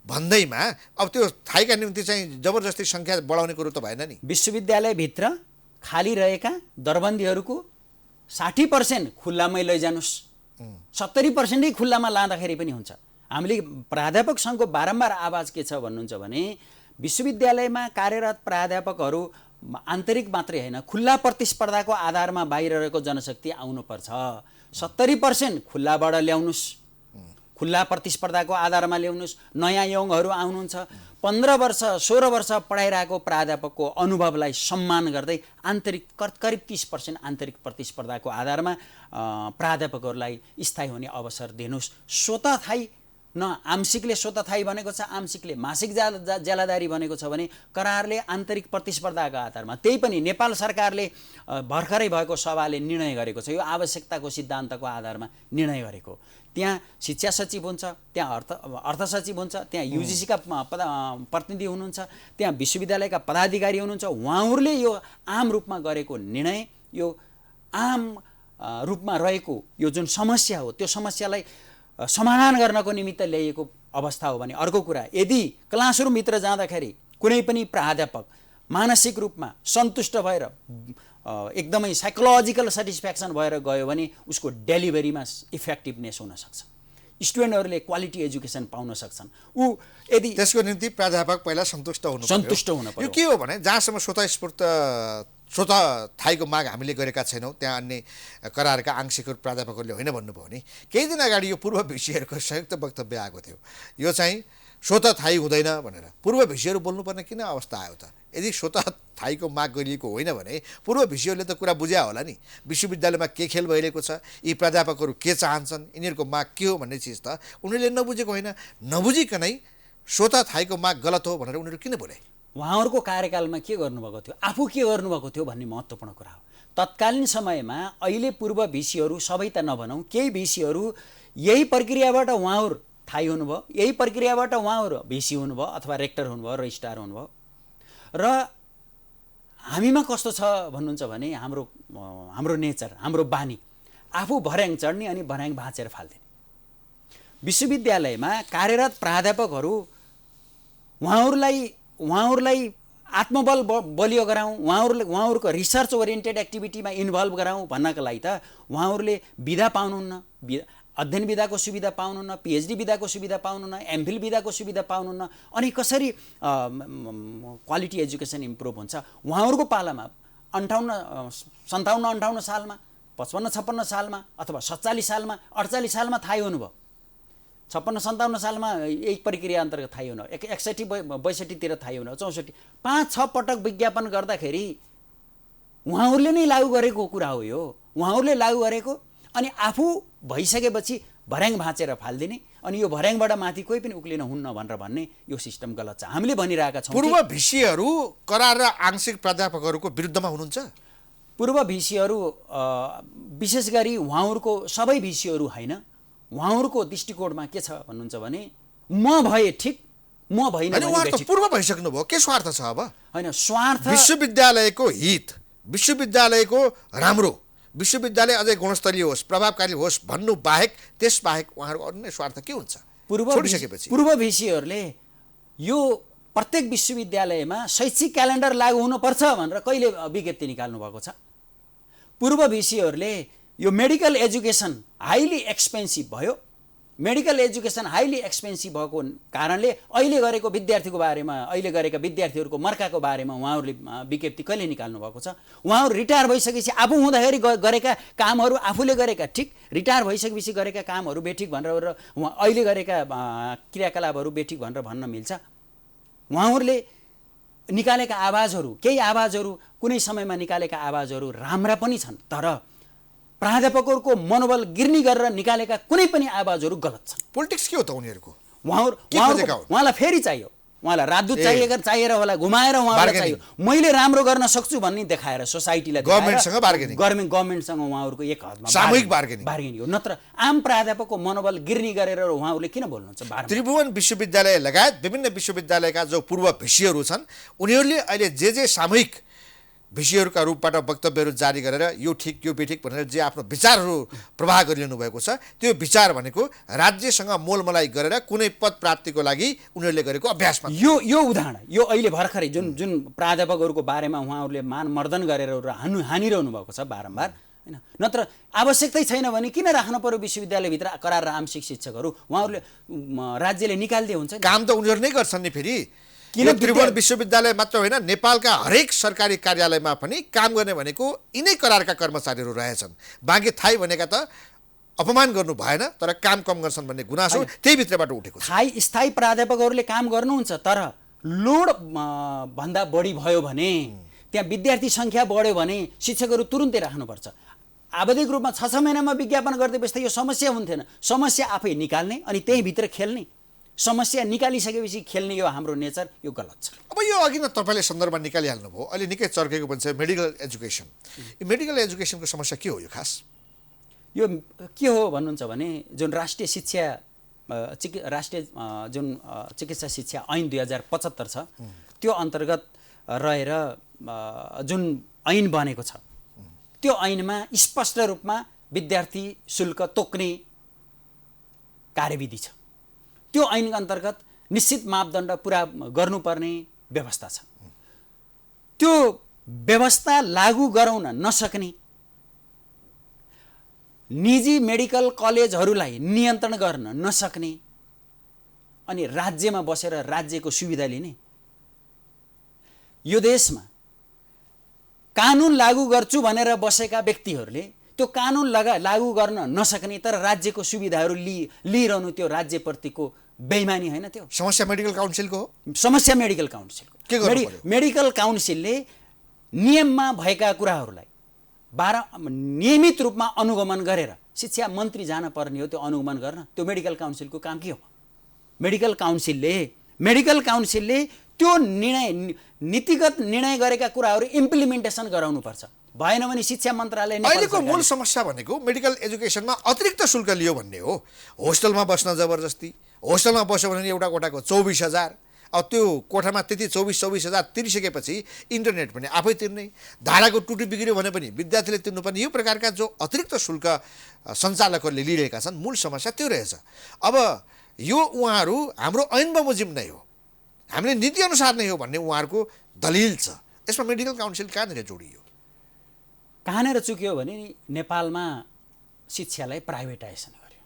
भन्दैमा अब त्यो थाईका निम्ति चाहिँ जबरजस्ती सङ्ख्या बढाउने कुरो त भएन नि। विश्वविद्यालयभित्र खाली रहेका दरबन्दीहरूको 60% खुल्लामै लैजानुस्, 70% खुल्लामा लाँदाखेरि पनि हुन्छ। हामीले प्राध्यापक सङ्घको बारम्बार आवाज के छ भन्नुहुन्छ भने विश्वविद्यालयमा कार्यरत प्राध्यापकहरू आन्तरिक मात्रै होइन खुल्ला प्रतिस्पर्धाको आधारमा बाहिर रहेको जनशक्ति आउनुपर्छ। 70% खुल्लाबाट ल्याउनुस्, खुल्ला प्रतिस्पर्धाको आधारमा ल्याउनुस्। नयाँ यौङहरू आउनुहुन्छ, 15 वर्ष 16 वर्ष पढाइरहेको प्राध्यापकको अनुभवलाई सम्मान गर्दै आन्तरिक करिब 30% आन्तरिक प्रतिस्पर्धाको आधारमा प्राध्यापकहरूलाई स्थायी हुने अवसर दिनुस्। स्वतः थाई न आंशिकले स्वतः थाई भनेको छ, आंशिकले मासिक जालादारी भनेको छ भने करारले आन्तरिक प्रतिस्पर्धाका आधारमा, त्यही पनि नेपाल सरकारले भर्खरै भएको सभाले निर्णय गरेको छ, यो आवश्यकताको सिद्धान्तको आधारमा निर्णय गरेको। त्यहाँ शिक्षा सचिव हुन्छ, त्यहाँ अर्थ सचिव हुन्छ, त्यहाँ युजिसीका प्रतिनिधि हुनुहुन्छ, त्यहाँ विश्वविद्यालयका पदाधिकारी हुनुहुन्छ। उहाँहरूले यो आम रूपमा गरेको निर्णय, यो आम रूपमा रहेको यो जुन समस्या हो त्यो समस्यालाई समाधान गर्नको निमित्त ल्याइएको अवस्था हो भने अर्को कुरा, यदि क्लासरुमभित्र जाँदाखेरि कुनै पनि प्राध्यापक मानसिक रूपमा सन्तुष्ट भएर एकदमै साइकोलोजिकल सेटिस्फ्याक्सन भएर गयो भने उसको डेलिभरीमा इफेक्टिभनेस हुनसक्छ, स्टुडेन्टहरूले क्वालिटी एजुकेसन पाउन सक्छन्। यदि त्यसको निम्ति प्राध्यापक पहिला सन्तुष्ट हुनु पर्यो। यो के हो भने जहाँसम्म स्वतः थाईको माग हामीले गरेका छैनौँ त्यहाँ अन्य करारका आंशिक प्राध्यापकहरूले होइन भन्नुभयो भने केही दिन अगाडि यो पूर्व भिसीहरूको संयुक्त वक्तव्य आएको थियो, यो चाहिँ स्वतः थाई हुँदैन भनेर। पूर्व भिसीहरू बोल्नुपर्ने किन अवस्था आयो त? यदि स्वतः थाईको माग गरिएको होइन भने पूर्व भिसीहरूले त कुरा बुझ्या होला नि, विश्वविद्यालयमा के खेल भइरहेको छ, यी प्राध्यापकहरू के चाहन्छन्, यिनीहरूको माग के हो भन्ने चिज त उनीहरूले नबुझेको होइन। नबुझिकनै स्वतः थाईको माग गलत हो भनेर उनीहरू किन बोले? उहाँहरूको कार्यकालमा के गर्नुभएको थियो, आफू के गर्नुभएको थियो भन्ने महत्त्वपूर्ण कुरा हो। तत्कालीन समयमा अहिले पूर्व भिसीहरू सबै त नभनौँ, केही भिसीहरू यही प्रक्रियाबाट उहाँहरू थाई हुनुभयो, यही प्रक्रियाबाट उहाँहरू भिसी हुनुभयो अथवा रेक्टर हुनुभयो, रजिस्ट्रार हुनुभयो। र हामीमा कस्तो छ भन्नुहुन्छ भने हाम्रो नेचर, हाम्रो बानी आफू भर्याङ चढ्ने अनि भर्याङ भाँचेर फाल्दिने। विश्वविद्यालयमा कार्यरत प्राध्यापकहरू उहाँहरूलाई आत्मबल बलियो गराउँ, उहाँहरूको रिसर्च ओरिएन्टेड एक्टिभिटीमा इन्भल्भ गराउँ भन्नका लागि त उहाँहरूले विधा पाउनुहुन्न, अध्ययन विधाको सुविधा पाउनुहुन्न, पिएचडी विधाको सुविधा पाउनुहुन्न, एमफिल विधाको सुविधा पाउनुहुन्न। अनि कसरी क्वालिटी एजुकेसन इम्प्रुभ हुन्छ? उहाँहरूको पालामा 57-58 सालमा, 55-56 सालमा अथवा 47 सालमा, 48 सालमा थाई हुनुभयो। 56-57 सालमा एक प्रक्रिया अन्तर्गत थाई हुनु, 61-62तिर थाई हुनु, 64 5-6 पटक विज्ञापन गर्दाखेरि उहाँहरूले नै लागू गरेको कुरा हो यो। उहाँहरूले लागू गरेको, अनि आफू भइसकेपछि भर्याङ भाँचेर फालिदिने, अनि यो भर्याङबाट माथि कोही पनि उक्लिन हुन्न भनेर भन्ने यो सिस्टम गलत छ। हामीले भनिरहेका छौँ पूर्व भिसीहरू करार र आंशिक प्राध्यापकहरूको विरुद्धमा हुनुहुन्छ। पूर्व भिसीहरू विशेष गरी उहाँहरूको सबै भिसीहरू होइन, उहाँहरूको दृष्टिकोणमा के छ भन्नुहुन्छ भने म भए ठिक, म भइन भने बेठिक। पूर्व भइसक्नु भयो, के स्वार्थ छ अब? होइन, स्वार्थ विश्वविद्यालयको हित, विश्वविद्यालयको राम्रो, विश्वविद्यालय अझै गुणस्तरीय होस्, प्रभावकारी होस् भन्नु बाहेक, त्यस बाहेक उहाँहरूको अन्य स्वार्थ के हुन्छ? पूर्व भिसीहरूले यो प्रत्येक विश्वविद्यालयमा शैक्षिक क्यालेन्डर लागू हुनुपर्छ भनेर कहिले विज्ञप्ति निकाल्नु भएको छ? पूर्व भिसीहरूले यो मेडिकल एजुकेसन हाइली एक्सपेन्सिभ भयो, मेडिकल एजुकेसन हाइली एक्सपेन्सिभ भएको कारणले अहिले गरेको विद्यार्थीको बारेमा, अहिले गरेका विद्यार्थीहरूको मर्काको बारेमा उहाँहरूले विज्ञप्ति कहिले निकाल्नु भएको छ? उहाँहरू रिटायर भइसकेपछि आफू हुँदाखेरि गरेका कामहरू आफूले गरेका ठिक, रिटायर भइसकेपछि गरेका कामहरू बेठिक भनेर अहिले गरेका क्रियाकलापहरू बेठिक भनेर भन्न मिल्छ? उहाँहरूले निकालेका आवाजहरू, केही आवाजहरू कुनै समयमा निकालेका आवाजहरू राम्रा पनि छन्, तर प्राध्यापकहरूको मनोबल गिर्नी गरेर निकालेका कुनै पनि आवाजहरू गलत छन्। पोलिटिक्स के हो त उनीहरूको? उहाँलाई फेरि चाहियो, उहाँलाई राजदूत चाहिएर होला, घुमाएर उहाँलाई चाहियो मैले राम्रो गर्न सक्छु भन्ने देखाएर सोसाइटीलाई, गभर्मेन्टसँग उहाँहरूको एक हदमा सामूहिक बार्गेनिङ हो। नत्र आम प्राध्यापकको मनोबल गिर्नी गरेर उहाँहरूले किन बोल्नुहुन्छ? त्रिभुवन विश्वविद्यालय लगायत विभिन्न विश्वविद्यालयका जो पूर्व भिसीहरू छन् उनीहरूले अहिले जे सामूहिक भिसीहरूका रूपबाट वक्तव्यहरू जारी गरेर यो ठिक यो बेठिक भनेर जे आफ्नो विचारहरू प्रवाह गरिरहनु भएको छ, त्यो विचार भनेको राज्यसँग मोलमलाइ गरेर कुनै पद प्राप्तिको लागि उनीहरूले गरेको अभ्यासमा यो उदाहरण, यो अहिले भर्खरै जुन प्राध्यापकहरूको बारेमा उहाँहरूले मानमर्दन गरेर हानिरहनु भएको छ बारम्बार, होइन? नत्र आवश्यकतै छैन भने किन राख्नु पर्यो विश्वविद्यालयभित्र करार र आंशिक शिक्षकहरू? उहाँहरूले राज्यले निकाल्दै हुन्छ, काम त उनीहरू नै गर्छन् नि। फेरि त्रिभुवन विश्वविद्यालय मात्र होइन, नेपालका हरेक सरकारी कार्यालयमा पनि काम गर्ने भनेको यिनै करारका कर्मचारीहरू रहेछन्। बाँकी थाई भनेका त अपमान गर्नु भएन, तर काम कम गर्छन् भन्ने गुनासो त्यही भित्रबाट उठेको छ। स्थायी प्राध्यापकहरूले काम गर्नुहुन्छ, तर लोड भन्दा बढी भयो भने, त्यहाँ विद्यार्थी सङ्ख्या बढ्यो भने शिक्षकहरू तुरुन्तै राख्नुपर्छ। आवधिक रूपमा 6 महिनामा विज्ञापन गर्दै बस्दा यो समस्या हुन्थेन। समस्या आफै निकाल्ने अनि त्यही भित्र खेल्ने, समस्या निकालिसकेपछि खेल्ने, यो हाम्रो नेचर, यो गलत छ। अब यो अघि नै तपाईँले सन्दर्भमा निकालिहाल्नु भयो, अहिले निकै चर्केको भन्छ मेडिकल एजुकेसन। यो मेडिकल एजुकेसनको समस्या के हो? यो खास यो के हो भन्नुहुन्छ भने जुन राष्ट्रिय चिकित्सा शिक्षा ऐन 2075 छ, त्यो अन्तर्गत रहेर जुन ऐन बनेको छ, त्यो ऐनमा स्पष्ट रूपमा विद्यार्थी शुल्क तोक्ने कार्यविधि छ। त्यो ऐन अन्तर्गत निश्चित मापदण्ड पुरा गर्नुपर्ने व्यवस्था छ। त्यो व्यवस्था लागू गराउन नसक्ने, निजी मेडिकल कलेजहरूलाई नियन्त्रण गर्न नसक्ने, अनि राज्यमा बसेर राज्यको सुविधा लिने, यो देशमा कानुन लागू गर्छु भनेर बसेका व्यक्तिहरूले त्यो कानुन लागू गर्न नसक्ने तर राज्यको सुविधाहरू लिइरहनु, त्यो राज्यप्रतिको बेइमानी होइन? त्यो समस्या मेडिकल काउन्सिलको हो। समस्या मेडिकल काउन्सिलको। मेडिकल काउन्सिलले नियममा भएका कुराहरूलाई नियमित रूपमा अनुगमन गरेर, शिक्षा मन्त्री जान पर्ने हो त्यो अनुगमन गर्न, त्यो मेडिकल काउन्सिलको काम के हो? मेडिकल काउन्सिलले मेडिकल काउन्सिलले त्यो निर्णय नीतिगत निर्णय गरेका कुराहरू इम्प्लिमेन्टेसन गराउनुपर्छ। भएन भने शिक्षा मन्त्रालय अहिलेको मूल समस्या भनेको मेडिकल एजुकेसनमा अतिरिक्त शुल्क लियो भन्ने हो। होस्टलमा बस्न जबरजस्ती, होस्टलमा बस्यो भने एउटा कोठाको 24,000, अब त्यो कोठामा त्यति 24,000 तिरिसकेपछि इन्टरनेट पनि आफै तिर्ने, धाराको टुटी बिग्रियो भने पनि विद्यार्थीले तिर्नुपर्ने, यो प्रकारका जो अतिरिक्त शुल्क सञ्चालकहरूले लिइरहेका छन्, मूल समस्या त्यो रहेछ। अब यो उहाँहरू हाम्रो ऐन बमोजिम नै हो, हामीले नीतिअनुसार नै हो भन्ने उहाँहरूको दलिल छ। यसमा मेडिकल काउन्सिल कहाँनिर जोडियो? कहाँनिर चुक्यो भने नेपालमा शिक्षालाई प्राइभेटाइजेसन गर्यो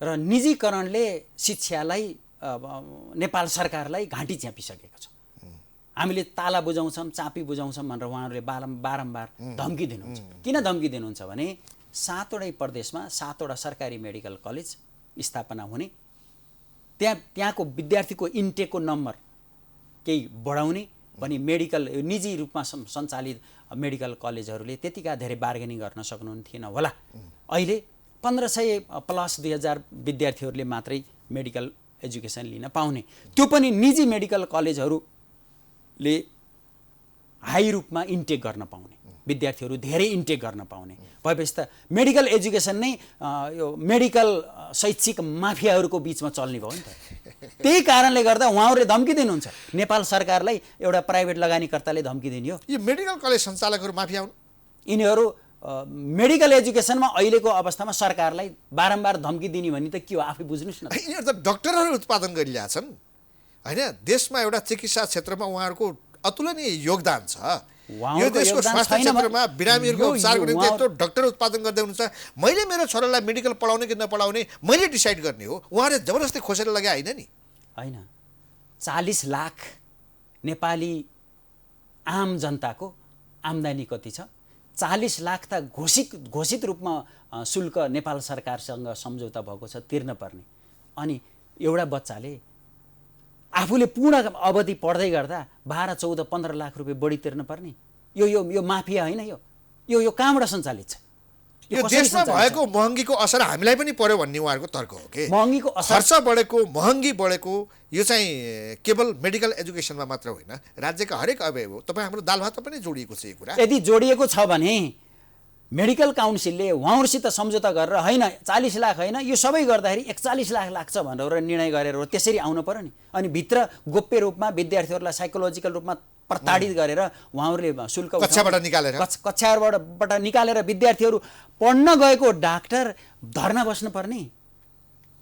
र निजीकरणले शिक्षालाई नेपाल सरकारलाई घाँटी च्यापिसकेको छ। हामीले ताला बुझाउँछौँ, चापी बुझाउँछौँ भनेर उहाँहरूले बारम्बार धम्की दिनुहुन्छ। किन धम्की दिनुहुन्छ भने 7वटै प्रदेशमा 7वटा सरकारी मेडिकल कलेज स्थापना हुने, त्यहाँको विद्यार्थीको इन्टेकको नम्बर केही बढाउने भनी मेडिकल निजी रूपमा सञ्चालित मेडिकल कलेजहरूले त्यतिका धेरै बार्गेनिङ गर्न सक्नुहुन्थेन होला। अहिले 1500 + 2000 विद्यार्थीहरूले मात्रै मेडिकल एजुकेसन लिन पाउने, त्यो पनि निजी मेडिकल कलेजहरूले हाई रूपमा इन्टेक गर्न पाउने, विद्यार्थीहरू धेरै इन्टेक गर्न पाउने भएपछि त मेडिकल एजुकेसन नै यो मेडिकल शैक्षिक माफियाहरूको बिचमा चल्ने भयो नि त। त्यही कारणले गर्दा उहाँहरूले धम्की दिनुहुन्छ, नेपाल सरकारलाई एउटा प्राइभेट लगानीकर्ताले धम्की दिने हो। यो मेडिकल कलेज सञ्चालकहरू माफिया हुन्? यिनीहरू मेडिकल एजुकेसनमा अहिलेको अवस्थामा सरकारलाई बारम्बार धम्की दिने भने त के हो आफै बुझ्नुहोस् न। यिनीहरू त डक्टरहरू उत्पादन गरिरहेका छन् होइन। देशमा एउटा चिकित्सा क्षेत्रमा उहाँहरूको अतुलनीय योगदान छ। यो देशको स्वास्थ्य क्षेत्रमा बिरामीहरूको उपचारको निम्ति यत्रो डक्टर उत्पादन गर्दै हुनुहुन्छ। मैले मेरो छोरालाई मेडिकल पढाउने कि नपढाउने मैले डिसाइड गर्ने हो, उहाँले जबरजस्ती खोसेर लगाए होइन नि। होइन, 40 लाख नेपाली आम जनताको आम्दानी कति छ? 40 लाख त घोषित रूपमा शुल्क नेपाल सरकारसँग सम्झौता भएको छ तिर्न पर्ने। अनि एउटा बच्चाले आफूले पूर्ण अवधि पढ्दै गर्दा 12, 14, 15 लाख रुपियाँ बढी तिर्न पर्ने। यो माफिया होइन। यो कहाँबाट सञ्चालित छ? यो देशमा भएको महँगीको असर हामीलाई पनि पर्यो भन्ने उहाँहरूको तर्क हो कि महँगीको असर, खर्च बढेको, महँगी बढेको, यो चाहिँ केवल मेडिकल एजुकेसनमा मात्र होइन, राज्यका हरेक अवयव हो। तपाईँ हाम्रो दाल भातमा पनि जोडिएको छ यो कुरा। यदि जोडिएको छ भने मेडिकल काउन्सिलले उहाँहरूसित सम्झौता गरेर होइन 40 लाख होइन यो सबै गर्दाखेरि 41 लाख लाग्छ भनेर निर्णय गरेर त्यसरी आउनु पर्यो नि। अनि भित्र गोप्य रूपमा विद्यार्थीहरूलाई साइकोलोजिकल रूपमा प्रताडित गरेर उहाँहरूले शुल्क कक्षाबाट निकालेर विद्यार्थीहरू पढ्न गएको डाक्टर धर्ना बस्नुपर्ने।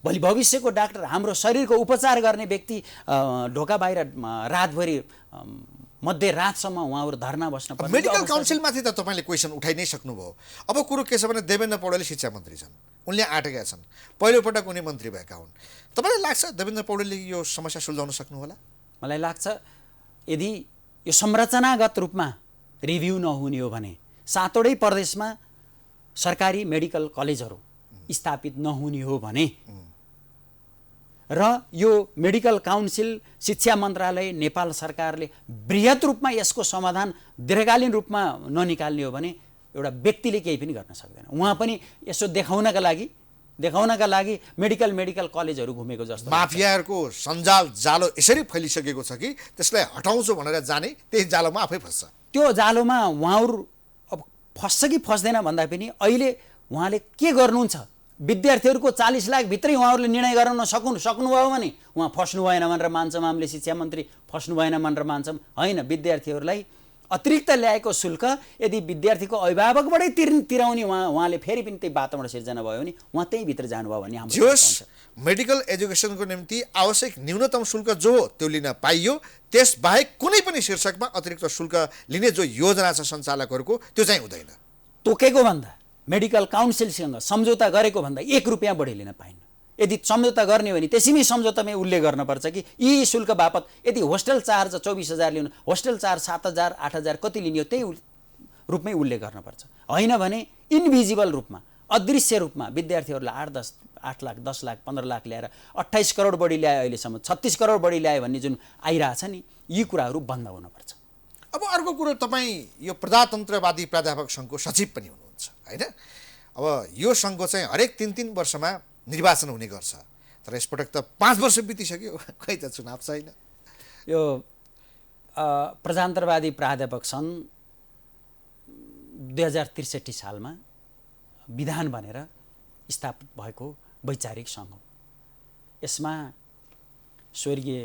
भोलि भविष्यको डाक्टर, हाम्रो शरीरको उपचार गर्ने व्यक्ति ढोका बाहिर रातभरि मध्यरातसम्म उहाँहरू धर्ना बस्न पर्ने। मेडिकल काउन्सिलमाथि त तपाईँले क्वेसन उठाइ नै सक्नुभयो। अब कुरो के छ भने देवेन्द्र पौडेल शिक्षा मन्त्री छन्, उनले आँटेका छन्, पहिलोपटक उनी मन्त्री भएका हुन्। तपाईँलाई लाग्छ देवेन्द्र पौडेलले यो समस्या सुल्झाउन सक्नु होला? मलाई लाग्छ यदि यो संरचनागत रूपमा रिभ्यू नहुने हो भने 7वटै प्रदेशमा सरकारी मेडिकल कलेजहरू स्थापित नहुने हो भने र यो मेडिकल काउन्सिल, शिक्षा मन्त्रालय, नेपाल सरकारले बृहत रूपमा यसको समाधान दीर्घकालीन रूपमा ननिकाल्ने हो भने एउटा व्यक्तिले केही पनि गर्न सक्दैन। उहाँ पनि यसो देखाउनका लागि मेडिकल कलेजहरू घुमेको जस्तो। माफियाहरूको सञ्जाल जालो यसरी फैलिसकेको छ कि त्यसलाई हटाउँछु भनेर जाने त्यही जालोमा आफै फस्छ। त्यो जालोमा उहाँहरू अब फस्छ कि फस्दैन भन्दा पनि अहिले उहाँले के गर्नुहुन्छ, विद्यार्थीहरूको 40 लाख भित्रै उहाँहरूले निर्णय गराउन सक्नुभयो भने उहाँ फस्नु भएन भनेर मान्छौँ, हामीले शिक्षा मन्त्री फस्नु भएन भनेर मान्छौँ। होइन, विद्यार्थीहरूलाई अतिरिक्त ल्याएको शुल्क यदि विद्यार्थीको अभिभावकबाटै तिराउने उहाँले फेरि पनि त्यही वातावरण सिर्जना भयो भने उहाँ त्यही भित्र जानुभयो भने हाम्रो मेडिकल एजुकेसनको निम्ति आवश्यक न्यूनतम शुल्क जो हो त्यो लिन पाइयो। त्यसबाहेक कुनै पनि शीर्षकमा अतिरिक्त शुल्क लिने जो योजना छ सञ्चालकहरूको त्यो चाहिँ हुँदैन। तोकेको भन्दा मेडिकल काउन्सिलसँग सम्झौता गरेको भन्दा 1 रुपियाँ बढी लिन पाइन्न। यदि सम्झौता गर्ने हो भने त्यसैमै सम्झौतामै उल्लेख गर्नुपर्छ कि यी शुल्क बापत यदि होस्टेल चार्ज 24,000 लिनु, होस्टेल चार्ज 7,000, 8,000 कति लिने हो त्यही रूपमै उल्लेख गर्नुपर्छ। होइन भने इन्भिजिबल रूपमा, अदृश्य रूपमा विद्यार्थीहरूलाई 8 लाख 10 लाख 15 लाख ल्याएर 28 करोड बढी ल्यायो, अहिलेसम्म 36 करोड बढी ल्यायो भन्ने जुन आइरहेछ नि, यी कुराहरू बन्द हुनुपर्छ। अब अर्को कुरो, तपाईँ यो प्रजातन्त्रवादी प्राध्यापक सङ्घको सचिव पनि हुनुहुन्छ होइन। अब यो सङ्घको चाहिँ हरेक 3-3 वर्षमा निर्वाचन हुने गर्छ। तर यसपटक त 5 वर्ष बितिसक्यो, खै त चुनाव छैन। यो प्रजातन्त्रवादी प्राध्यापक सङ्घ 2063 सालमा विधान बनेर स्थापित भएको वैचारिक सङ्घ हो। यसमा स्वर्गीय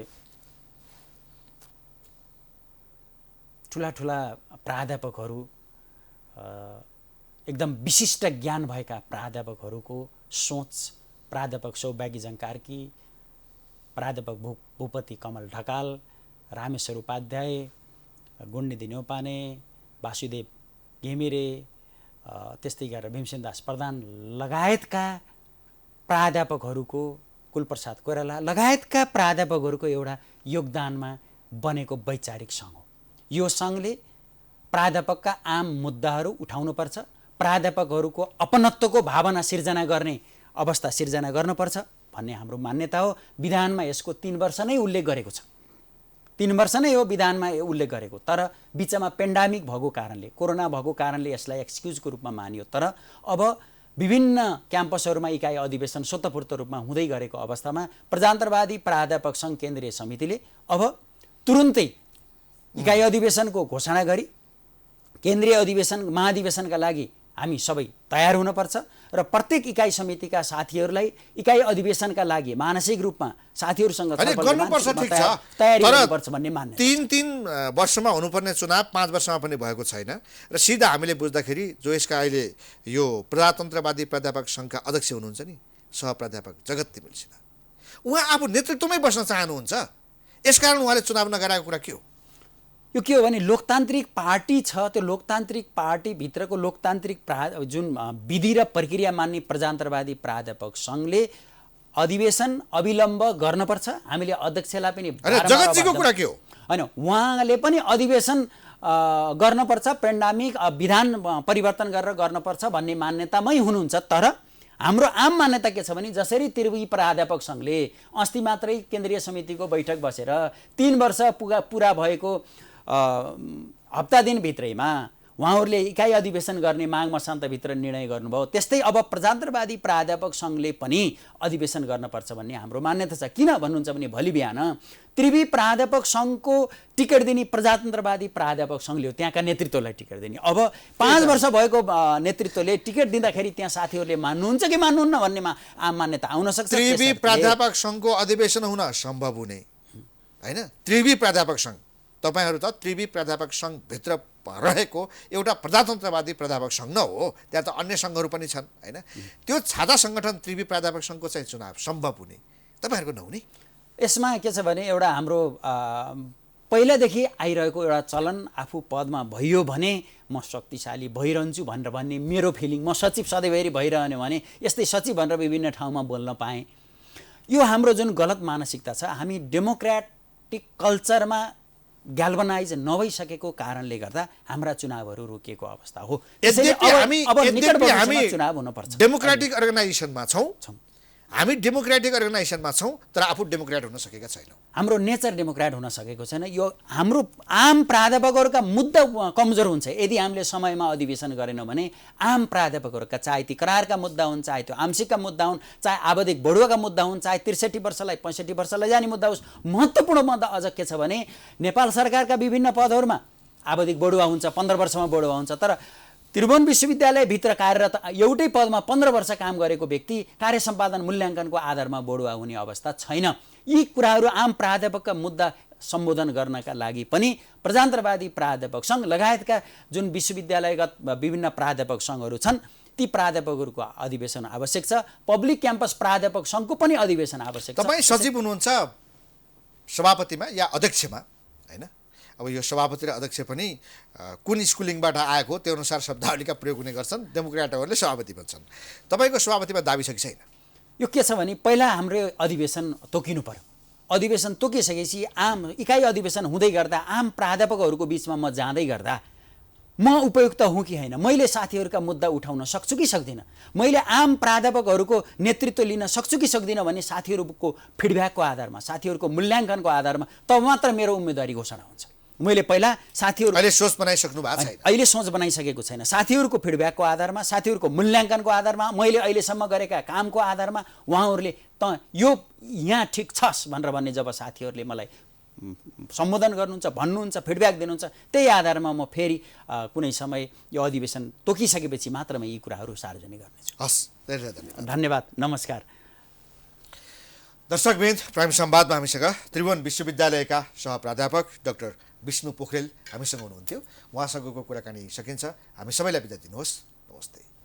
ठुला प्राध्यापकहरू, एकदम विशिष्ट ज्ञान भएका प्राध्यापकहरूको सोच, प्राध्यापक सौभाग्यजङ कार्की, प्राध्यापक भूपति कमल ढकाल, रामेश्वर उपाध्याय, गुण्डिदी न्यौपाने, वासुदेव घिमिरे, त्यस्तै गरेर भीमसेन दास प्रधान लगायतका प्राध्यापकहरूको, कुलप्रसाद कोइराला लगायतका प्राध्यापकहरूको एउटा योगदानमा बनेको वैचारिक सङ्घ हो। यो सङ्घले प्राध्यापकका आम मुद्दाहरू उठाउनुपर्छ, प्राध्यापकहरूको अपनत्वको भावना सिर्जना गर्ने अवस्था सिर्जना गर्नुपर्छ भन्ने हाम्रो मान्यता हो। विधानमा यसको 3 वर्ष नै उल्लेख गरेको छ, 3 वर्ष नै हो विधानमा उल्लेख गरेको। तर बिचमा पेन्डामिक भएको कारणले, कोरोना भएको कारणले यसलाई एक्सक्युजको रूपमा मानियो। तर अब विभिन्न क्याम्पसहरूमा इकाइ अधिवेशन स्वतःपूर्त रूपमा हुँदै गरेको अवस्थामा प्रजातन्त्रवादी प्राध्यापक सङ्घ केन्द्रीय समितिले अब तुरुन्तै इकाइ अधिवेशनको घोषणा गरी केन्द्रीय महाधिवेशनका लागि हामी सबै तयार हुनुपर्छ र प्रत्येक इकाइ समितिका साथीहरूलाई इकाइ अधिवेशनका लागि मानसिक रूपमा साथीहरूसँग तयारी गर्नुपर्छ भन्ने मान्यता। 3 वर्षमा हुनुपर्ने चुनाव 5 वर्षमा पनि भएको छैन र सिधा हामीले बुझ्दाखेरि जो यसका अहिले यो प्रजातन्त्रवादी प्राध्यापक सङ्घका अध्यक्ष हुनुहुन्छ नि, सहप्राध्यापक जगत तिमिल सिन्हा, उहाँ आफू नेतृत्वमै बस्न चाहनुहुन्छ। यसकारण उहाँले चुनाव नगराएको कुरा के हो? यो के हो भने लोकतान्त्रिक पार्टी छ, त्यो लोकतान्त्रिक पार्टीभित्रको लोकतान्त्रिक जुन विधि र प्रक्रिया मान्ने प्रजातन्त्रवादी प्राध्यापक सङ्घले अधिवेशन अविलम्ब गर्नुपर्छ। हामीले अध्यक्षलाई पनि जगतजीको कुरा के हो? होइन, उहाँले पनि अधिवेशन गर्नुपर्छ, पेन्डामिक विधान परिवर्तन गरेर गर्नुपर्छ भन्ने मान्यतामै हुनुहुन्छ। तर हाम्रो आम मान्यता के छ भने जसरी त्रिवी प्राध्यापक सङ्घले अस्ति मात्रै केन्द्रीय समितिको बैठक बसेर 3 वर्ष पुरा भएको हप्ता दिनभित्रैमा उहाँहरूले इकाइ अधिवेशन गर्ने माग मसान्तभित्र निर्णय गर्नुभयो, त्यस्तै अब प्रजातन्त्रवादी प्राध्यापक सङ्घले पनि अधिवेशन गर्नुपर्छ भन्ने हाम्रो मान्यता छ। किन भन्नुहुन्छ भने भोलि बिहान त्रिवी प्राध्यापक सङ्घको टिकट दिने प्रजातन्त्रवादी प्राध्यापक सङ्घले हो, त्यहाँका नेतृत्वलाई टिकट दिने। अब 5 वर्ष भएको नेतृत्वले टिकट दिँदाखेरि त्यहाँ साथीहरूले मान्नुहुन्छ कि मान्नुहुन्न भन्ने आम मान्यता आउन सक्छ। त्रिवी प्राध्यापक सङ्घको अधिवेशन हुन सम्भव हुने होइन। त्रिवी प्राध्यापक सङ्घ, तपाईहरू त त्रिवी प्राध्यापक सङ्घभित्र रहेको एउटा प्रजातन्त्रवादी प्राध्यापक सङ्घ न हो, त्यहाँ त अन्य सङ्घहरू पनि छन् होइन। त्यो छाता सङ्गठन त्रिवी प्राध्यापक सङ्घको चाहिँ चुनाव सम्भव हुने, तपाईँहरूको नहुने। यसमा के छ भने एउटा हाम्रो पहिलादेखि आइरहेको एउटा चलन, आफू पदमा भइयो भने म शक्तिशाली भइरहन्छु भनेर भन्ने मेरो फिलिङ। म सचिव सधैँभरि भइरहने भने यस्तै सचिव भनेर विभिन्न ठाउँमा बोल्न पाएँ। यो हाम्रो जुन गलत मानसिकता छ, हामी डेमोक्रेटिक कल्चरमा ग्याल्भनाइज नभइसकेको कारणले गर्दा हाम्रा चुनावहरू रोकिएको अवस्था हो। हामी चुनाव हुनुपर्छ। डेमोक्रेटिक अर्गनाइजेसनमा छौँ, हामी डेमोक्रेटिक अर्गनाइजेसनमा छौँ, तर आफू डेमोक्रेट हुन सकेका छैनौँ। हाम्रो नेचर डेमोक्रेट हुन सकेको छैन। यो हाम्रो आम प्राध्यापकहरूका मुद्दा कमजोर हुन्छ यदि हामीले समयमा अधिवेशन गरेनौँ भने। आम प्राध्यापकहरूका चाहे ती करारका मुद्दा हुन्, चाहे त्यो आंशिकका मुद्दा हुन्, चाहे आवधिक बढुवाका मुद्दा हुन्, चाहे 63 वर्षलाई 65 वर्षलाई जाने मुद्दा होस्, महत्त्वपूर्ण मुद्दा अझ के छ भने नेपाल सरकारका विभिन्न पदहरूमा आवधिक बढुवा हुन्छ, 15 वर्षमा बढुवा हुन्छ। तर त्रिभुवन विश्वविद्यालयभित्र कार्यरत एउटै पदमा 15 वर्ष काम गरेको व्यक्ति कार्य सम्पादन मूल्याङ्कनको आधारमा बढुवा हुने अवस्था छैन। यी कुराहरू आम प्राध्यापकका मुद्दा सम्बोधन गर्नका लागि पनि प्रजातन्त्रवादी प्राध्यापक सङ्घ लगायतका जुन विश्वविद्यालयगत विभिन्न प्राध्यापक सङ्घहरू छन्, ती प्राध्यापकहरूको अधिवेशन आवश्यक छ। पब्लिक क्याम्पस प्राध्यापक सङ्घको पनि अधिवेशन आवश्यक छ। तपाईँ सचिव हुनुहुन्छ सभापतिमा या अध्यक्षमा होइन। अब यो सभापति र अध्यक्ष पनि कुन स्कुलिङबाट आएको त्यो अनुसार शब्दावलीका प्रयोग हुने गर्छन्। डेमोक्रेटहरूले सभापति भन्छन्, तपाईँको सभापतिमा दाबी छ कि छैन? यो के छ भने पहिला हाम्रो अधिवेशन तोकिनु पर्यो। अधिवेशन तोकिसकेपछि आम इकाइ अधिवेशन हुँदै गर्दा आम प्राध्यापकहरूको बिचमा म जाँदै गर्दा म उपयुक्त हुँ कि होइन, मैले साथीहरूका मुद्दा उठाउन सक्छु कि सक्दिनँ, मैले आम प्राध्यापकहरूको नेतृत्व लिन सक्छु कि सक्दिनँ भन्ने साथीहरूको फिडब्याकको आधारमा, साथीहरूको मूल्याङ्कनको आधारमा तब मात्र मेरो उम्मेदवारी घोषणा हुन्छ। मैले पहिला साथीहरू अहिले सोच बनाइसक्नु भएको छैन, अहिले सोच बनाइसकेको छैन। साथीहरूको फिडब्याकको आधारमा, साथीहरूको मूल्याङ्कनको आधारमा, मैले अहिलेसम्म गरेका कामको आधारमा उहाँहरूले त यो यहाँ ठिक छस् भनेर भन्ने जब साथीहरूले मलाई सम्बोधन गर्नुहुन्छ, भन्नुहुन्छ, फिडब्याक दिनुहुन्छ, त्यही आधारमा म फेरि कुनै समय यो अधिवेशन तोकिसकेपछि मात्र म यी कुराहरू सार्वजनिक गर्नेछु। हस्, धेरै धन्यवाद। धन्यवाद, नमस्कार। दर्शकवृन्द, प्राइम संवादमा हामीसँग त्रिभुवन विश्वविद्यालयका सहप्राध्यापक डाक्टर विष्णु पोखरेल हामीसँग हुनुहुन्थ्यो। उहाँसँगको कुराकानी सकिन्छ। हामी सबैलाई बिदा दिनुहोस्। नमस्ते।